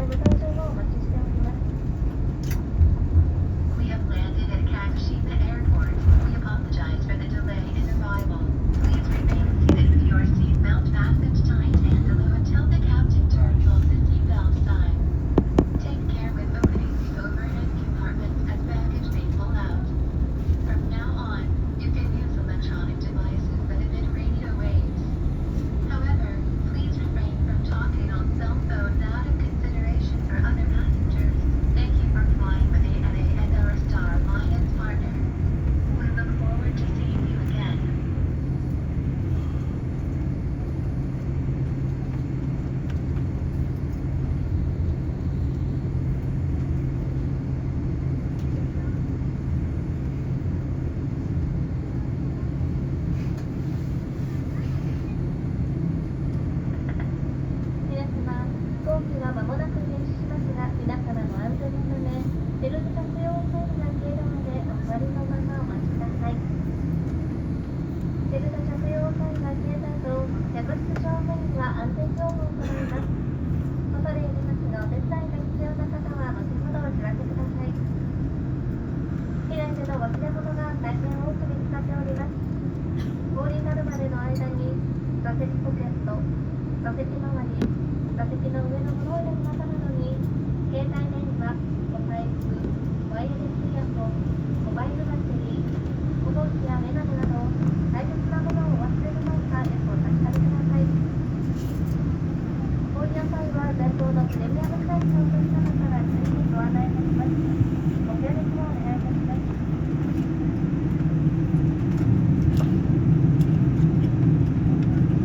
ご搭乗をお待ちしております。We have landed at Kagoshima Airport. We apologize for the delay in arrival. Please remain seated with your seatbelt fastened tight and aloof until the captain turns on the seatbelt sign. Take care with opening the overhead compartments as baggage may pull out. From now on, you can use electronic devices that emit radio waves. However, please refrain from talking on cell phones out of consideration for other passengers. Thank you for flying with ANA and our Star Alliance partner. We look forward to seeing you again. 皆様、飛行機は間もなく停止しますが、皆様の安全のため、ベルト着用サインが消えるまでお座りのままお待ちください。ベルト着用サインが消えた後、客室正面には安全標語を行います。恐れ入りますが、お手伝いが必要な方は後ほどお知らせください。機内での忘れ物が大変多く見つかっております。お降りになるまでの間に、座席ポケット、座席周り、座席の上のフローレの中などに、携帯電話、お財布、ワイヤレスイヤホン、モバイルバッテリー、小帽子やメガネなど、大切なものをお忘れのないかよくお確かめください。お降りの際は前方のプレミアム会場とした中から随時ご案内いたします。ご協力を